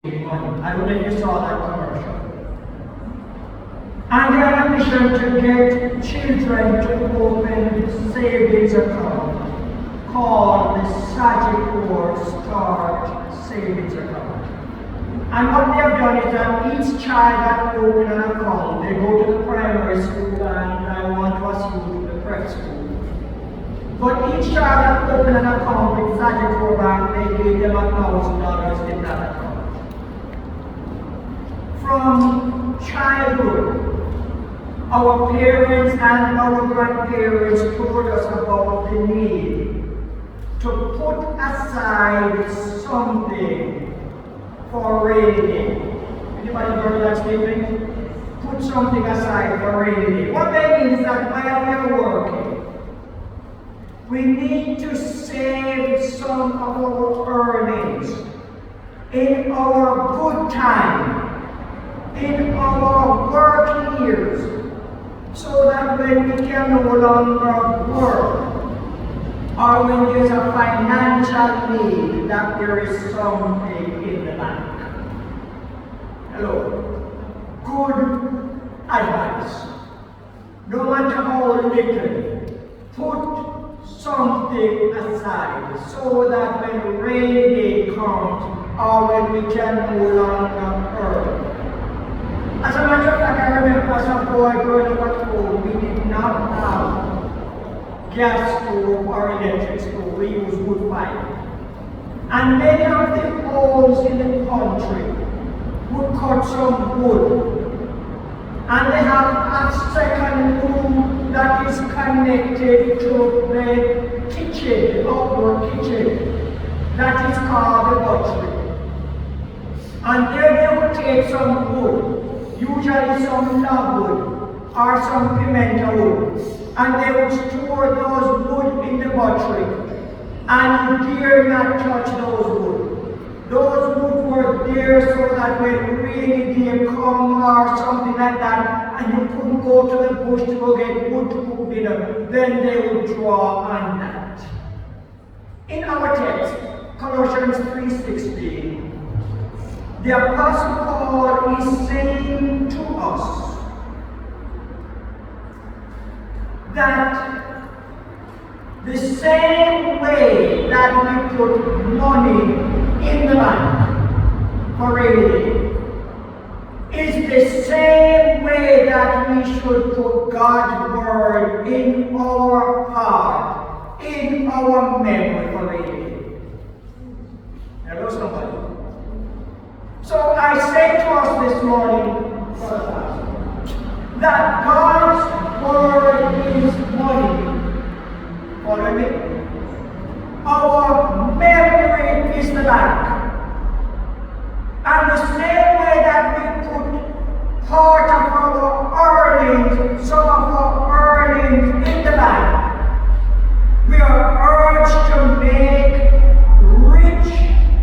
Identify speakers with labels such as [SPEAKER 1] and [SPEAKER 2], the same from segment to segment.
[SPEAKER 1] money. I don't know if you saw that commercial. And they had a mission to get children to open savings account called the Sagicor Start Savings Account. And what they have done is that each child that opens an account, they go to the primary school and I want to assume to the prep school. But each child that opened an account with Sagicor Bank, they gave them $1,000 in that account. From childhood, our parents and our grandparents told us about the need to put aside something for rainy day. Anybody heard that statement? Put something aside for rainy day. What that means is that while we are working, we need to save some of our earnings in our good time, in our working years, so that when we can no longer work, or when there's a financial need, that there is something in the bank. Hello. Good advice. No matter how little, put something aside so that when rainy day comes, or when we can no longer earn. As a matter of fact, I remember as a boy growing up at home, we did not have gas stove or electric stove. We used wood fire. And many of the homes in the country would cut some wood. And they have a second room that is connected to the kitchen, the outdoor kitchen, that is called the butchery. And there they would take some wood, usually some logwood or some pimento wood, and they would store those wood in the butchery, and you dare not touch those wood. Those wood were there so that when rainy day come or something like that, and you couldn't go to the bush to go get wood to cook dinner, then they would draw on that. In our text, Colossians 3:16, the Apostle Paul is saying to us that the same way that we put money in the bank for rainy day is the same way that we should put God's word in our heart, in our memory for rainy day. Hello, somebody. So I say to us this morning, that God's word is money. Follow me? Our memory is the bank. And the same way that we put part of our earnings, some of our earnings in the bank, we are urged to make rich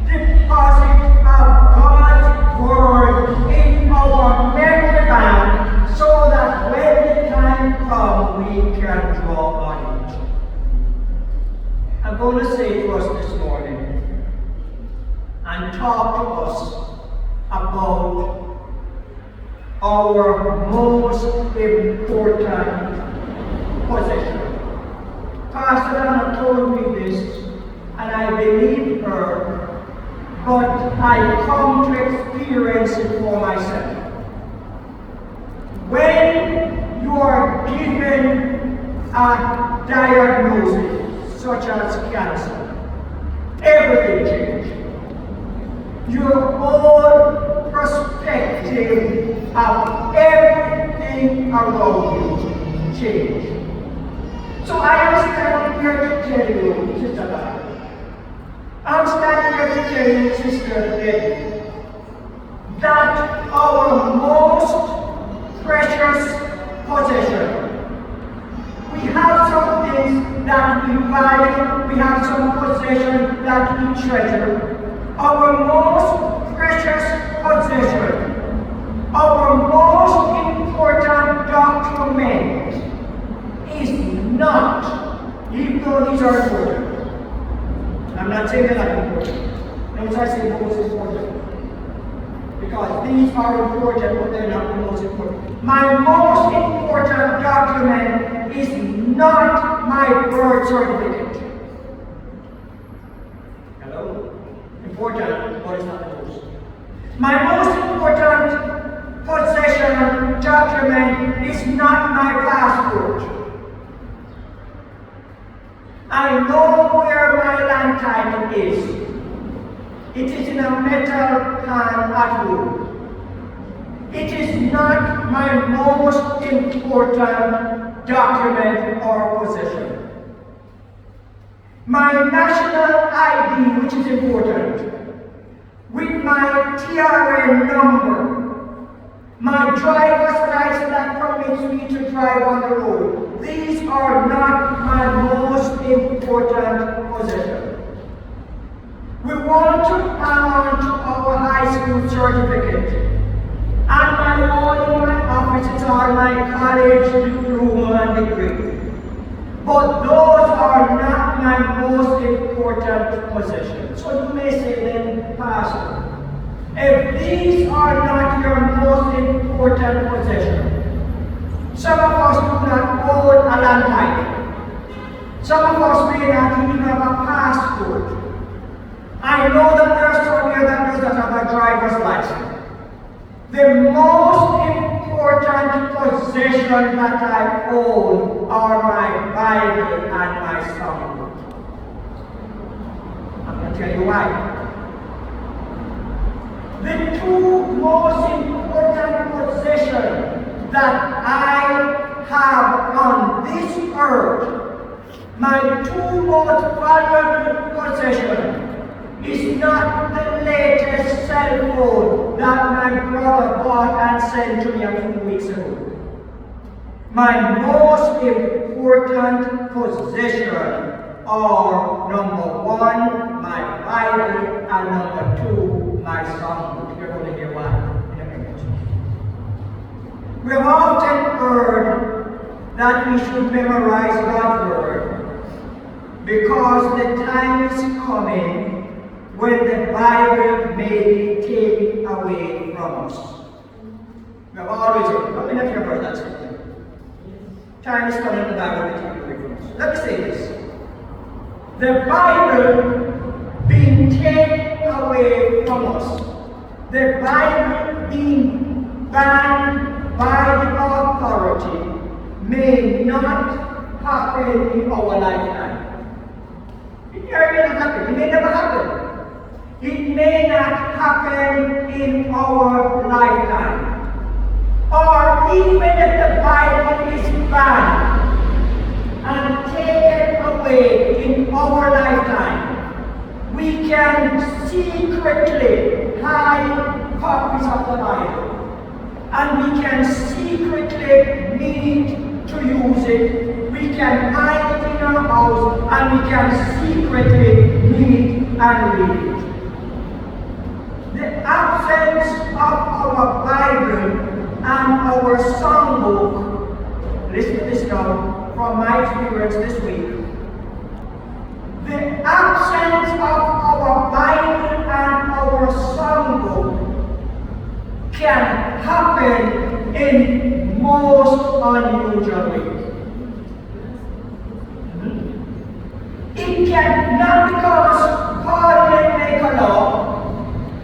[SPEAKER 1] deposit of God's word in our memory bank so that when the time comes, we can draw on it. I'm going to say to us this morning and talk to us about our most important possession. Pastor Anna told me this, and I believe her, but I come to experience it for myself. When you are given a diagnosis such as cancer, everything changes. Your whole perspective of everything around you changes. So I am standing here to tell you, Sister Barbara, I'm standing here to tell you, Sister Betty, that our most precious possession, we have some things that we value, we have some possession that we treasure. Our most precious possession, our most important document is not, even though these are important. I'm not saying they're not important. Notice I say most important. because these are important, but they're not the most important. My most important document is not my birth certificate. Hello? Important, but it's not the most. My most important possession document is not my passport. I know where my land title is. It is in a metal can at home. It is not my most important document or possession. My national ID, which is important, with my TRN number, my driver's license that permits me to drive on the road. These are not my most important possession. We want to hang on to our high school certificate. And my all my offices are my college diploma and degree. But those are not my most important possessions. So you may say then, Pastor, if these are not your most important possession, some of us do not own a land title. Some of us may not even have a passport. I know that there are some here that does not have a driver's license. The most important possession that I own are my Bible and my songbook. I'm going to tell you why. The two most important possessions that I have on this earth, my two most valuable possessions, is not the latest cell phone that my brother bought and sent to me a few weeks ago. My most important possession are number one, my Bible, and number two, my songbook. You're going to hear why in a minute. We have often heard that we should memorize God's word because the time is coming when the Bible may be taken away from us. We have always heard, how many of you have heard that statement? Time is coming, the Bible will be taken away from us. Let me say this. The Bible being taken away from us, the Bible being banned by the authority, may not happen in our lifetime. It may not happen. It may never happen. It may not happen in our lifetime. Or even if the Bible is banned and taken away in our lifetime, we can secretly hide copies of the Bible. And we can secretly need to use it. We can hide it in our house and we can secretly need and read it. The absence of our Bible and our songbook, listen to this now, from my experience this week. The absence of our Bible and our songbook can happen in most unusual ways. It can not because Parliament make a law,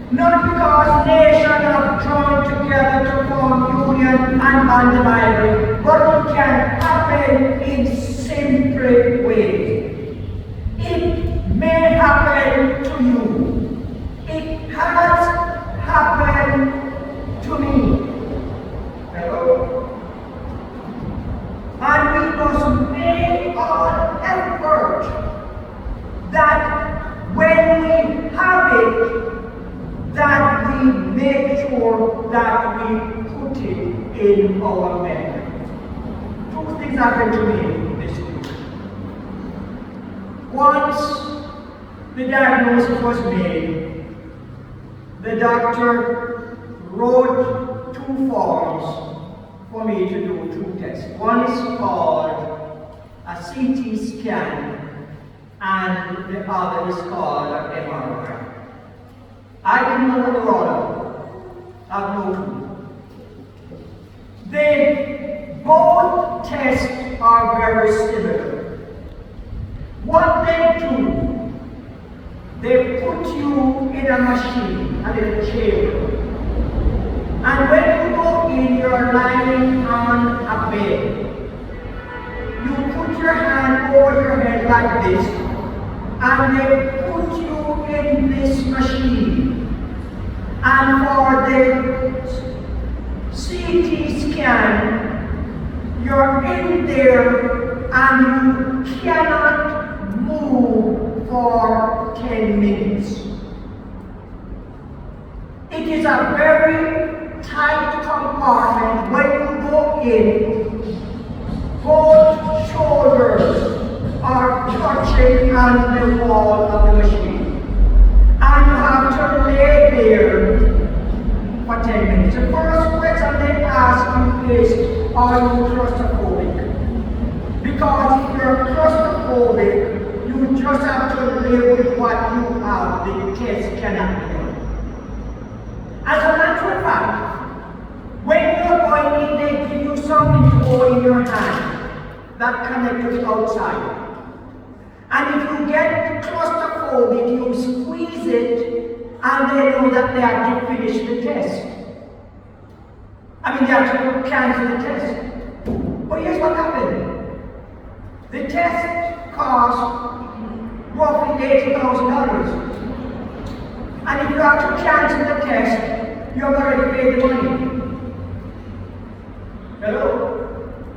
[SPEAKER 1] not because nations have joined together to form union and ban the Bible, but it can happen in simple ways. It may happen to you. It has happened to me. Hello? And we must make an effort that when we have it, that we make sure that we put it in our memory. Two things happened to me this week. Once the diagnosis was made, the doctor wrote two forms for me to do two tests. One is called a CT scan, and the other is called an MRI. I didn't know what they were all about. tests are very similar. What they do, they put you in a machine, a little chamber. And when you go in, you're lying on a bed. You put your hand over your head like this, and they put you in this machine. And for the CT scan, you're in there and you cannot move for 10 minutes. It is a very tight compartment. When you go in, both shoulders are touching on the wall of the machine. And you have to lay there for 10 minutes. The first question they ask you is, are you claustrophobic? Because if you're claustrophobic, you just have to live with what you have. The test cannot be done. As a matter of fact, when you're going in, they give you something to hold in your hand that connects to the outside. And if you get claustrophobic, you squeeze it, and they know that they have to finish the test. They have to cancel the test. But here's what happened. The test costs roughly $80,000. And if you have to cancel the test, you have already paid the money. Hello?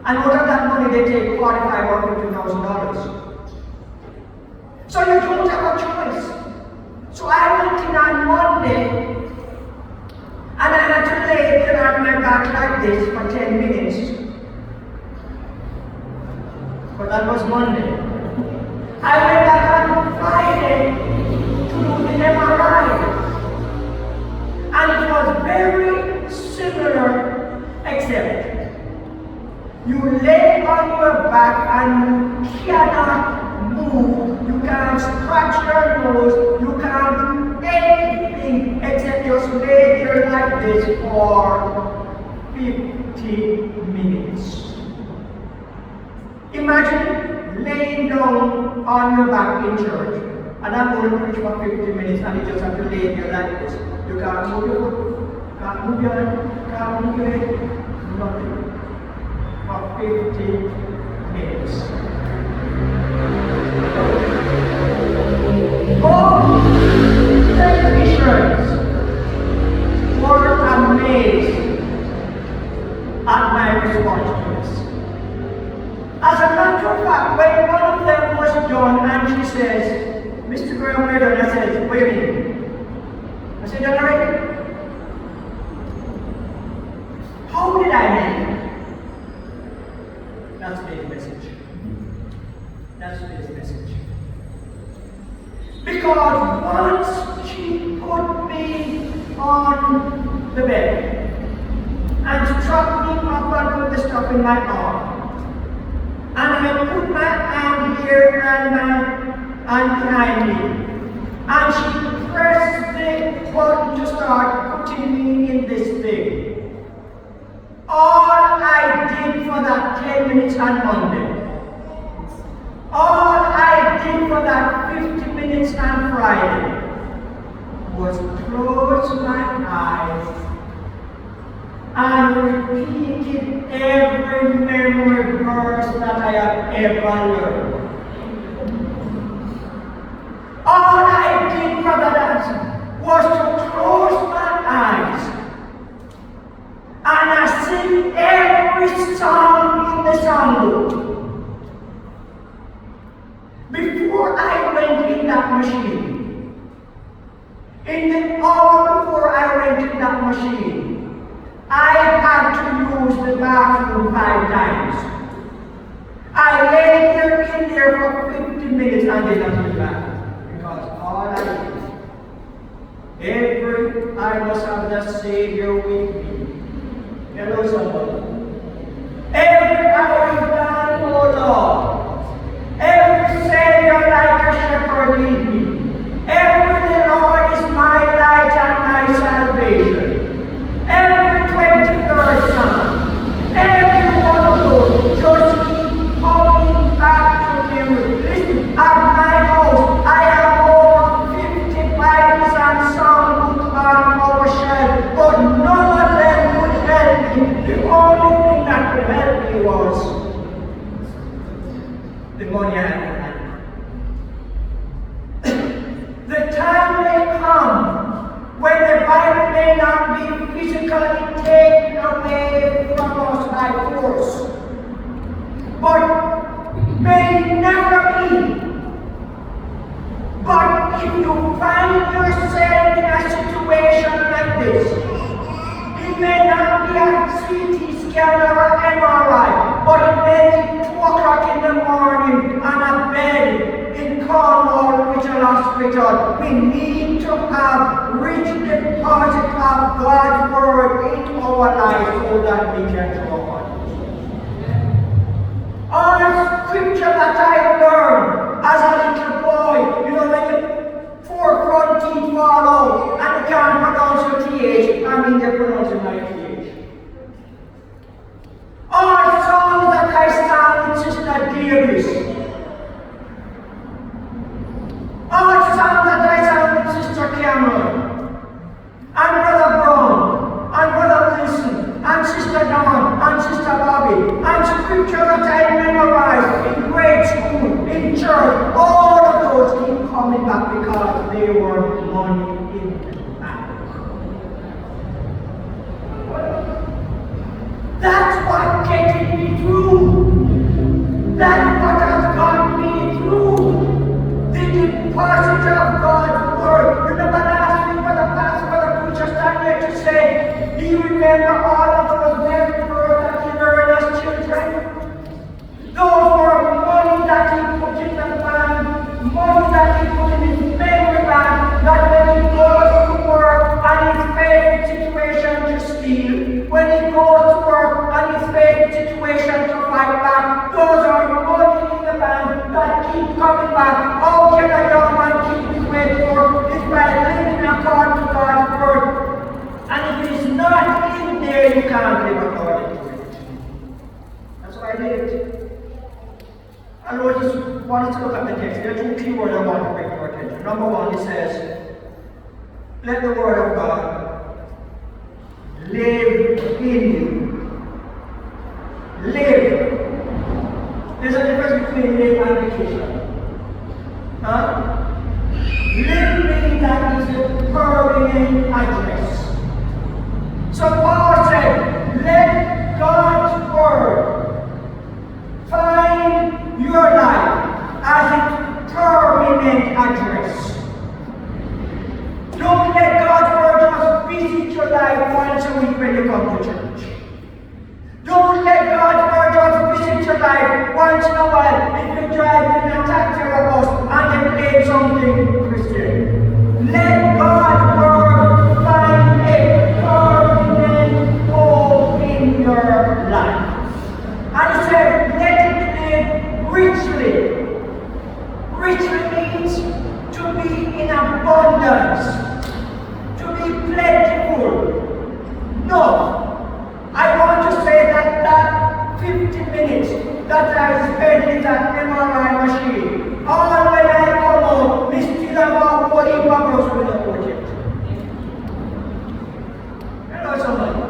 [SPEAKER 1] And out of that money, they take $45,000 or $50,000. So you don't have a choice. So I went in on Monday, and I had to lay there on my back like this for 10 minutes. But that was Monday. I went back on Friday to do the MRI. And it was very similar, except you lay on your back and you cannot move. You can't scratch your nose. You can't do anything except just lay there like this for 50 minutes. Imagine laying down on your back in church, and I'm going to preach for 50 minutes, and you just have to lay there like this. You can't move your foot, can't move your hand, can't move your head, nothing. For 50 minutes. Both technicians were amazed at my response to this. As a matter of fact, when one of them was done and she says, Mr. Graham, we're done, I said, wait a minute. I said, done already? How did I make it? That's today's message. That's today's message. Because once she put me on the bed and strapped me up and put the stuff in my arm, and I put my hand here and behind me, and she pressed the button to start putting me in this thing. All I did for that 10 minutes on Monday, all I did for that 50 minutes on Friday, was close my eyes and repeated every memory verse that I have ever learned. All I did, Brother Danson, was to close my eyes and I sing every song in the songbook. Before I went in that machine, in the hour before I went in that machine, I had to use the bathroom 5 times. I lay there in there for 50 minutes and did not come back. Because all I did, I must have the Savior with me. Hello, somebody. Every hour done, oh Lord. Every Savior like a shepherd lead me. Every the Lord is my light and my salvation. Every 23rd Psalm, every one of those, just The only thing that could help me was the money I had in hand. The time may come when the Bible may not be physically taken away from us by force, but may never be. But if you find yourself in a situation like this, it may not be a CT scan or an MRI, but it may be 2 o'clock in the morning on a bed in Cornwall Regional Hospital. We need to have rich deposit of God's Word in our lives so that we can draw on it. All scripture that I learned as a little boy, you know, when the 4 front teeth fall out and you can't pronounce your TH, I mean they're pronouncing my TH. All songs that I sang with Sister Davis, all songs that I sang with Sister Cameron, and Brother Brown, and Brother Wilson, and Sister Dawn, and Sister Bobby, and scripture that I memorized in grade school, in church, all of those keep coming back because they were money in the bank. That's what getting me through. That's what has got me through. The deposit of God's Word. Remember last week when the pastor, when the preacher stand there to say, do you remember all of those very words that he learned as children? Those were money that he put in the bank, money that he put in his memory bank, that when he goes to work and his favorite situation to steal, when he goes to work and his favorite situation to fight back, those are money in the bank that keep coming back. How can a young man keep his way forward? It's by living according to God's Word. And if it is not in there, you can't live according to it. That's why I did. I just wanted to look at the text. There are 2 key words I want to bring to your attention. Number 1, it says, let the Word of God live in you. Live. There's a difference between live and vacation. Huh? Live means that is a permanent address. So Paul said, let God's Word find your life as its permanent address. Don't let God's Word just visit your life once a week when you come to church. Don't let God's Word just visit your life once in a while if you drive in a taxi or a bus and they play something Christian. Let God's Word find a permanent home in your life. And he said, let it live richly. Richly means to be in abundance, to be plentiful. No, I want to say that 50 minutes that I spent in that MRI machine, all when I come home, we still have about 40 buckles with the project. Hello, somebody.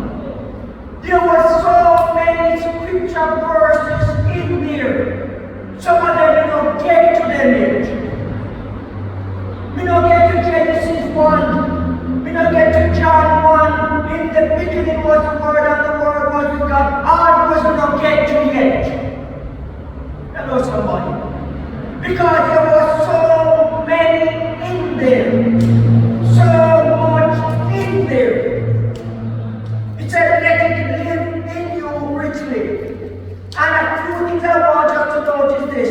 [SPEAKER 1] There were so many scripture verses in there. Some of them we don't get to them yet. We don't get to Genesis 1. We don't get to John 1. In the beginning was the Word, and the Word was with God. All of us we don't get to yet. Hello, somebody. Because there were so many in there. So much in there. It said, let it live in you richly. And a few things I want us to notice this.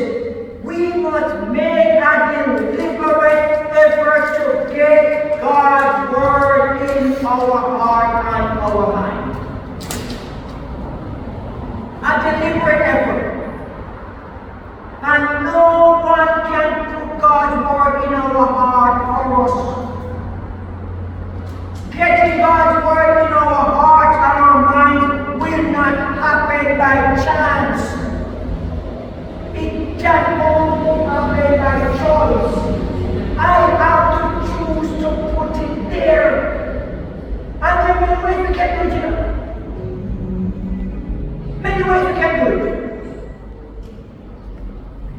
[SPEAKER 1] We must make a deliberate effort to get God's Word in our heart and our mind. A deliberate effort. And no one can put God's Word in our heart for us. Getting God's Word in our hearts and our minds will not happen by chance. It can only happen by choice. I have to choose to put it there. And then when we get to can do it.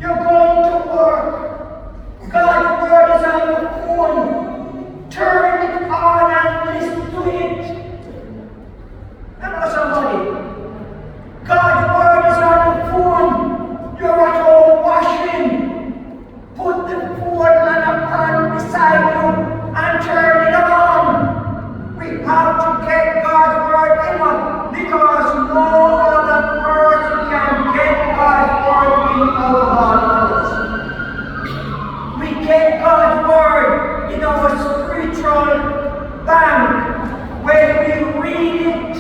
[SPEAKER 1] You're going to work. God's word is on your phone. Turn it on and listen to it. I know somebody. God's word is on your phone. You're at home washing. Put the phone on a pan beside you and turn it on. We have to get God's word in us because no other person can get God's word in our hearts. We get God's word in our spiritual bank when we read it,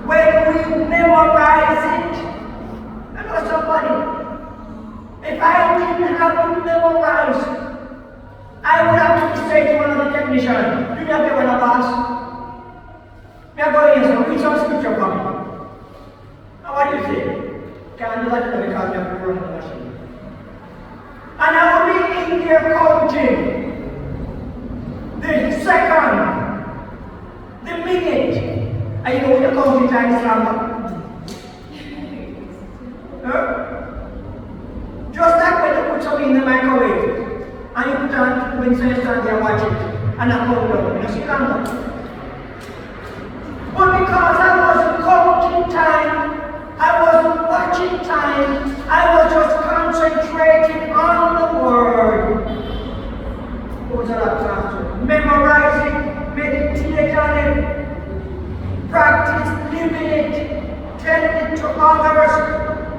[SPEAKER 1] when we memorize it. I know somebody. If I didn't have it memorized, I would have to say to one of the technicians, "You have given a pass. We are going here, so read some scripture for me." Now what do you say? Can't do that because you have to run the machine. And I will be in there counting the second, the minute. And you know when the counting time is longer? Just like when you put something in the microwave and you put on when you stand there watch it and I count down, you see longer. But because I wasn't counting time, I wasn't watching time, I was just concentrating on the word. What was that? Memorize it, meditate on it, practice living it, tell it to others.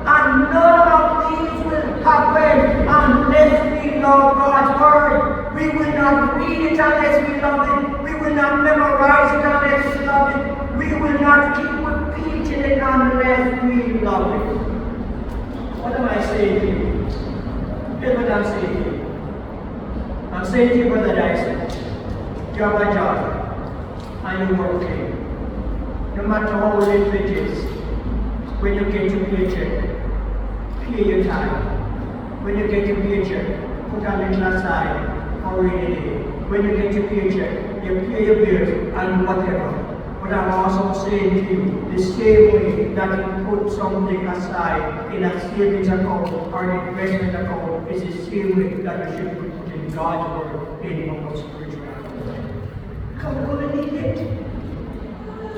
[SPEAKER 1] And none of these will happen unless we love God's word. We will not read it unless we love it. We will not memorize it unless we love it. We will not keep repeating it unless we love it. What am I saying to you? Here's what I'm saying to you. I'm saying to you, Brother Dyson, you have a job and you're working. No matter how little it is, when you get your paycheck, pay your time. When you get your paycheck, put a little aside for rainy day. When you get your paycheck, you pay your bills and whatever. But I'm also saying to you, the same way that you put something aside in a savings account or an investment account is the same way that you should put in God's word in our spiritual life. Because we're going to need it.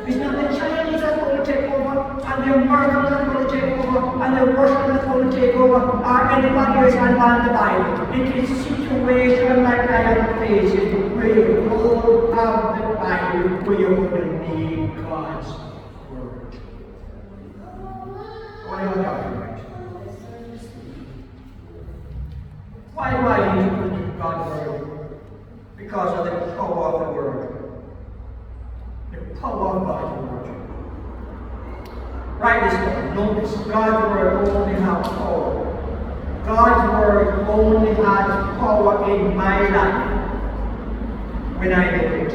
[SPEAKER 1] It's not the Chinese that's going to take over, and the Americans that's going to take over, and the Russians that's going to take over, or anybody else can ban the Bible. It is a situation like I am facing where you don't have the Bible, where you're going to need God's word. What am I talking about? Why do I need to put God's word? Because of the power of the word. The power of God's word. Write this down. Notice God's word only has power. God's word only has power in my life when I do it.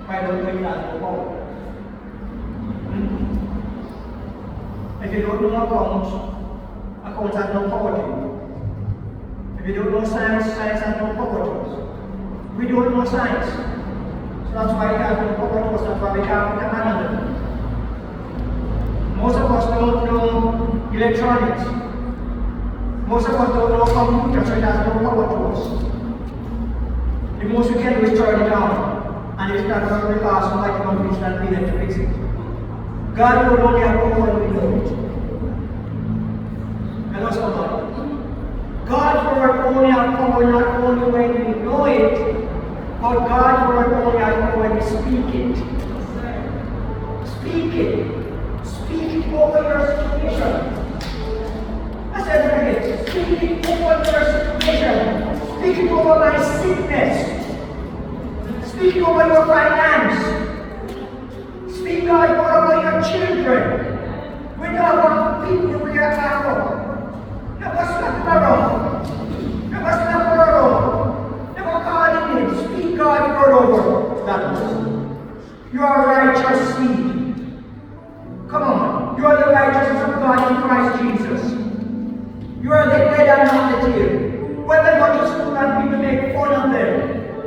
[SPEAKER 1] Why don't we have the power? If you don't know accounts have no power to you. If you don't know science, science has no power to us. We don't know science. So that's why it has no power to us, that's why we can't put a hand on it. Most of us don't know electronics. Most of us don't know computers, so it has no power to us. The most we can do is turn it on, and if it's not going to pass, somebody can fix that thing to fix it. God will only have power when we know it. Hello, somebody. God's word only has power not only when we know it, but God's word only has power when we speak it. Speak it. Speak it over your situation. I said it again. Speak it over your situation. Speak it over my sickness. Speak it over your finance. Speak God's word over your children. We don't want people with your arrow. Never slap around. Never slap around. Never call it in. Speak God's word over that person. You are righteous seed. Come on. You are the righteousness of God in Christ Jesus. You are the head and not the tail. When they go to school and people make fun of them,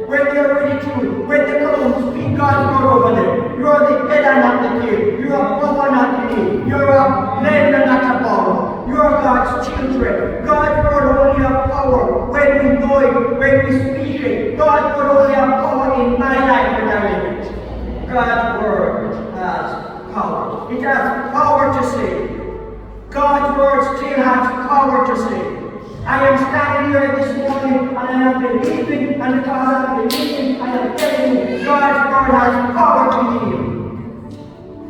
[SPEAKER 1] when they are ridiculed, when they come home, speak God's word over them. You are the head and not the tail. You are power not beneath. God's word has power. It has power to save. God's word still has power to save. I am standing here this morning and I am believing, and because I am believing, I am telling you, God's word has power to heal.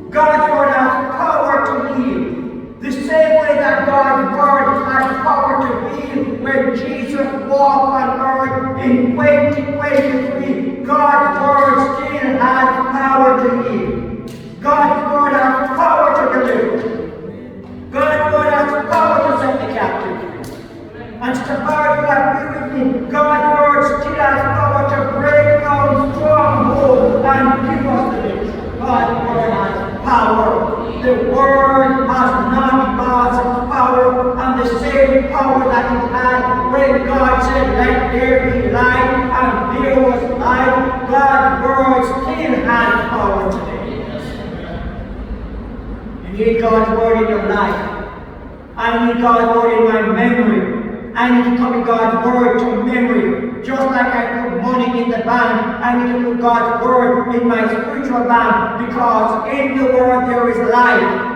[SPEAKER 1] God's word has power to heal. The same way that God's word has power to heal when Jesus walked on earth in 2023, God's word still has power to heal. God's word has power to deliver. God's word has power to set the captive free. And Sister Barb, you have been with me. God's word still has power to break down strongholds and give us the victory. God's word has power. The word has not lost its power, and the same power that it had when God said, "Let there be light," and there was light. God's word still has power today. You need God's word in your life. I need God's word in my memory. I need to commit God's word to memory. Just like I put money in the bank, I need to put God's word in my spiritual bank, because in the word there is life.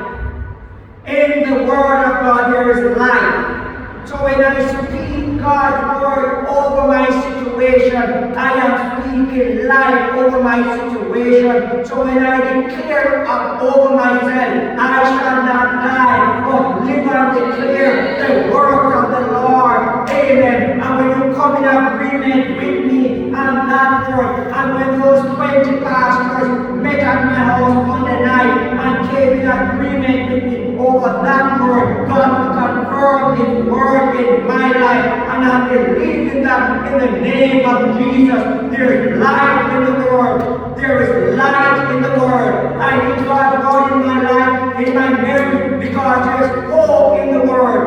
[SPEAKER 1] In the word of God there is life. So when I speak God's word over my situation, I am speaking life over my situation. So when I declare over myself, I shall not die, but live and declare the works of the Lord. Amen. And when you come in agreement with me and that word, and when those 20 pastors met at my house Monday night and came in agreement with me over that word, God will confirm His word in my life, and I believe in that in the name of Jesus. There is life in the word. There is light in the word. I need God's word in my life, in my memory, because there is hope in the word.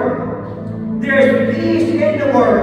[SPEAKER 1] There is peace in the word.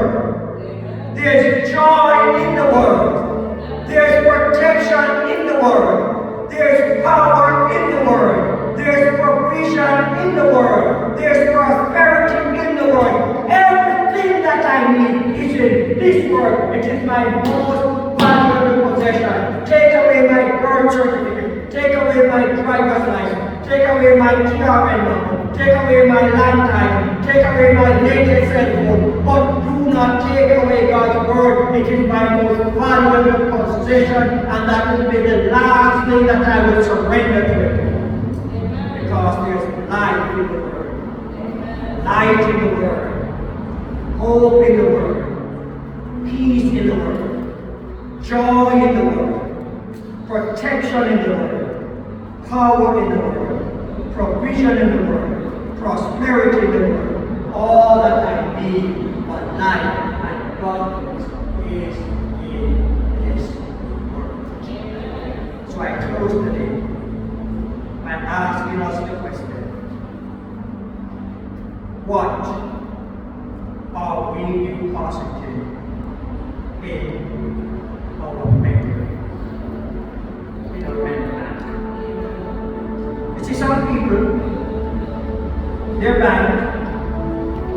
[SPEAKER 1] There is joy in the word. There is protection in the word. There is power in the word. There is provision in the word. There is prosperity in the word. Everything that I need is in this word. It is my most valuable possession. Take away my birth certificate. Take away my driver's license. Take away my TRN number. Take away my land title. Take away my latest cell phone. But do not take away God's word. It is my most valuable possession, and that will be the last thing that I will surrender to it. Because there's life in the word. Light in the word. Hope in the word. Peace in the word. Joy in the word. Protection in the word. Power in the word. Provision in the word. Prosperity in the word. All that I need for life and godliness is in this word. So I close today by asking us the question: what are we depositing in our memory? In our memory. You see, some people, their bank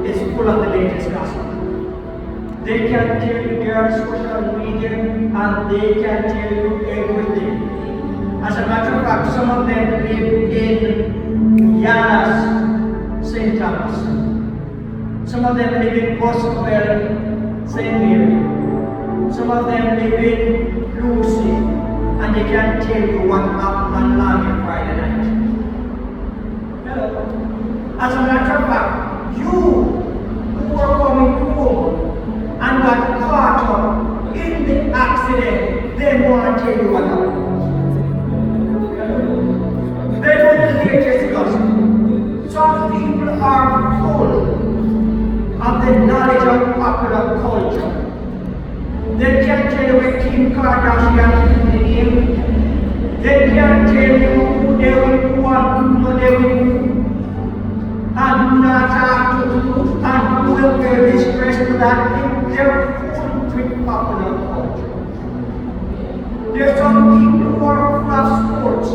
[SPEAKER 1] is full of the latest gospel. They can tell you, they are social media, and they can tell you everything. As a matter of fact, some of them live in Yalas, St. Thomas. Some of them live in Boswell, St. Mary. Some of them live in Lucy, and they can tell you what happened on Long Friday night. As a matter of fact, you who were coming home and got caught up in the accident, they want to tell you what happened. They know the latest gospel. Some people are full of the knowledge of popular culture. They can tell you where Kim Kardashian is the name. They can tell you who they will do and who they will do, and who not have to do, and who will wear this dress to that thing. They're full with popular culture. There are some people who are full of sports.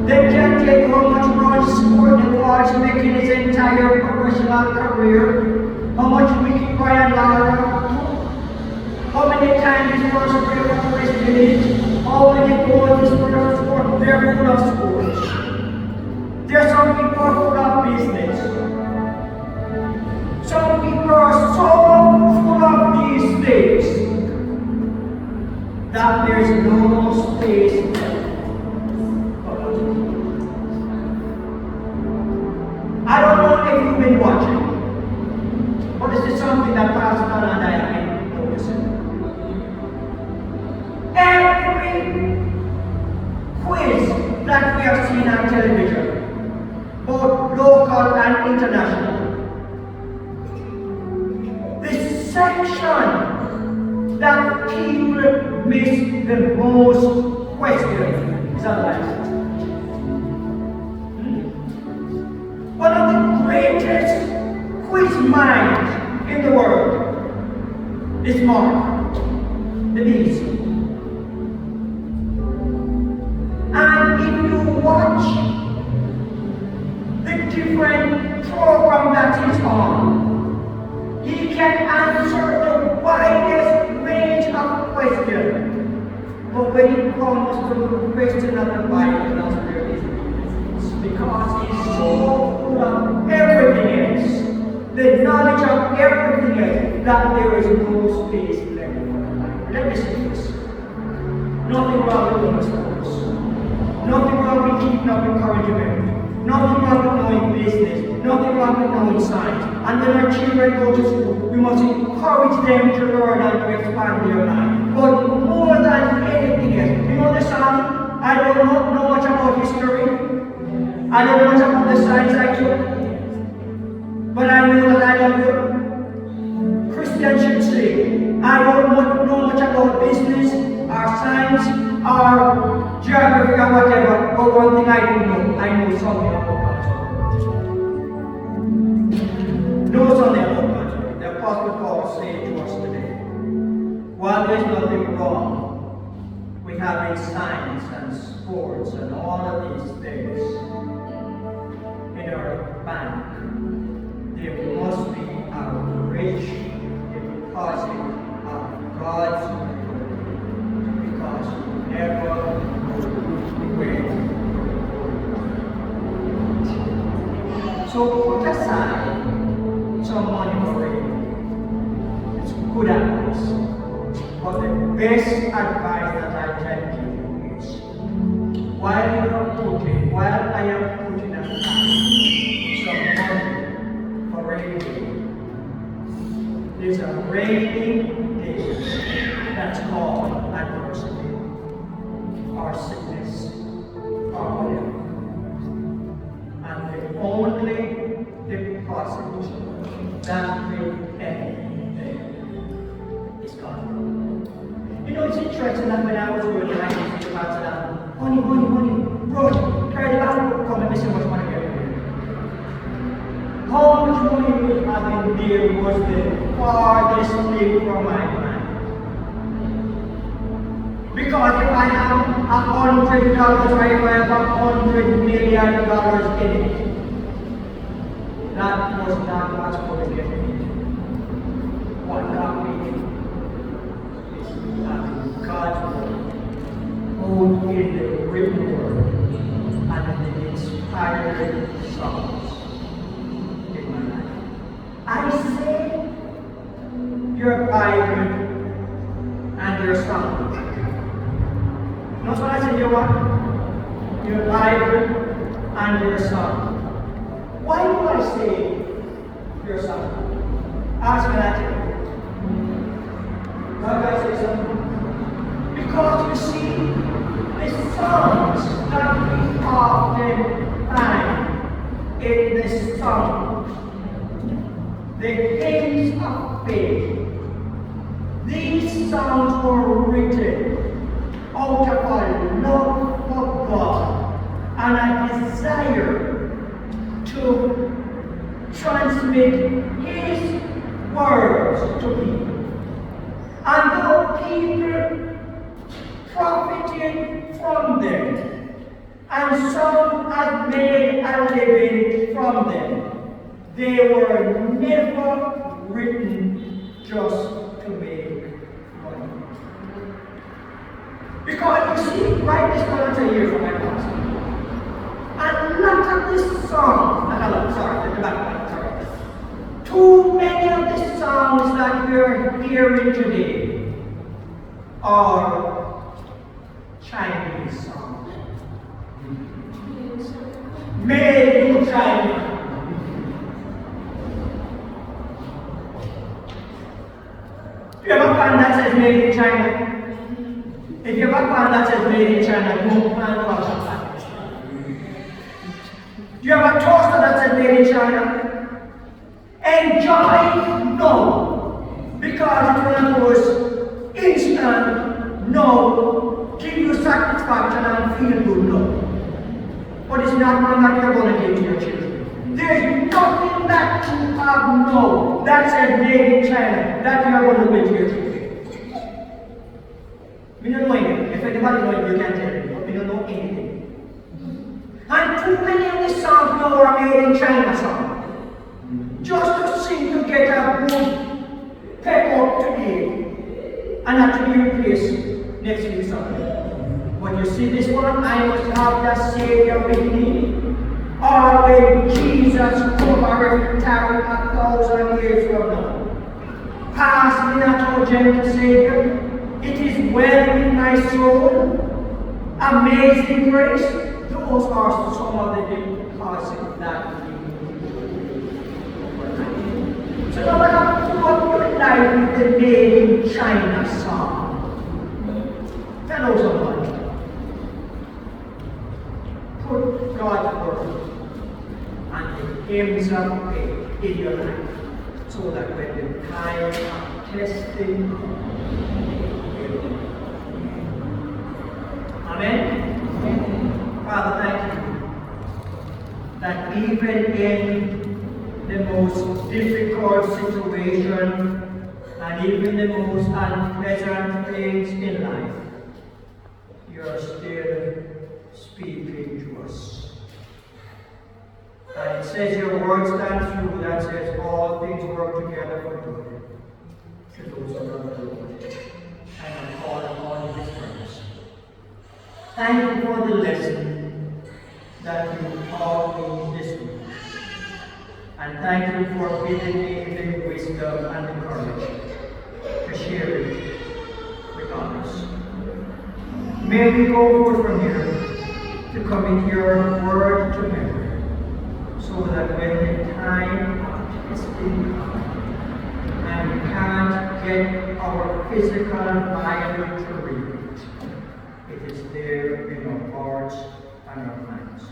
[SPEAKER 1] They can tell you how much Ron Sport was making his entire professional career, how much Mickey Brian Lara took, how many times his first player was West Village, how many goals his first no space left for us. I don't know if you've been watching, but this is something that Pastor and I have been noticing. Every quiz that we have seen on television, both local and international, the section that people miss the most questions is our life. One of the greatest quiz minds in the world is Mark, the beast. And if you watch the different program that he's on, he can answer the widest range of questions. But when it comes to the question of the Bible, that's where it is. Because he's so full of everything else, the knowledge of everything else, that there is no space left for the Bible. Let me say this. Nothing wrong with doing sports. Nothing wrong with keeping up encouragement. Nothing wrong with knowing business. Nothing wrong with knowing science. And when our children go to school, we must encourage them to learn and to expand their mind. But more than anything else, you know the song, I don't know much about history. I don't know much about the science I took. But I know that I love you. Christians should say, I don't know much about business, or science, or geography, or whatever. But one thing I do know, I know something about God's word. Know something about God's word. The Apostle Paul said to us today, while there's nothing wrong with having science and sports and all of these things in our bank, there must be a rich deposit of God's word, because you never will. So put aside some money for it. It's good advice. But the best advice that I can give you is, while I am putting aside some money for rainy day, there's a rainy day that's called adversity, or sickness, or whatever. And the only deposit that will end there is God. You know, it's interesting that when I was working, I used to pass it down. Money, run, carry the bag, come and miss so much money here. How much money we have in there was the farthest thing from my mind. Because if I have $100 or if I have $100 million in it, that was not what's going to get me. What got me is having God's word, both in the written word and in the inspired songs in my life. I say your Bible and your song. Notice what I said, your what? Your Bible and your song. Why do I say your song? Ask me that. Why do I say something? Because you see, the songs that we often find in the Psalms, the hymns of faith, these songs were written out of a love for God and a desire to transmit His words to people. And though people profited from them, and some had made a living from them, they were never written just to make money. Because you see, right this moment a year from my pastor, a lot of the songs, too many of the songs that we're hearing today are song. Made in China. Do you have a fan that says made in China? If you have a fan that says made in China, don't plan to have a fan. Do you have a toaster that says made in China? Enjoy no, because it's one of those instant no, give you satisfaction and feel good no. But it's not one that you're going to give to your children. There's nothing that you have no that says made in China that you are going to give to your children. We don't know anything. If anybody knows, you can tell me, but we don't know anything. And too many of the songs now are made in China songs. Just to sing to get a good pep up today and not to be replaced next week Sunday. When you see this one, I must have the Savior with me. Or when Jesus come or tarry 1,000 years from now. Pass me not, O gentle Savior. It is well with my soul. Amazing grace. Those are some of the causes that we so now I have to put your life with the made in China song. Tell us about it. Put God's word and the hymns of faith in your life so that when the time of testing, Amen? Father, thank you that even in the most difficult situation and even the most unpleasant things in life, you are still speaking to us. And it says your word stands true that says all things work together for good to those who love the Lord and are called upon his purpose. Thank you for the lesson that you taught me this week. And thank you for giving me the wisdom and the courage to share it with others. May we go forth from here to commit your word to memory, so that when the time of testing comes and we can't get our physical Bible to read it, it is there in our hearts and our minds.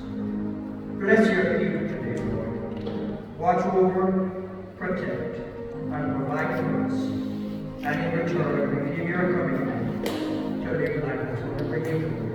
[SPEAKER 1] Bless your people today, Lord. Watch over, protect, and provide for us. And in return, we give your commitment to live life as we bring you.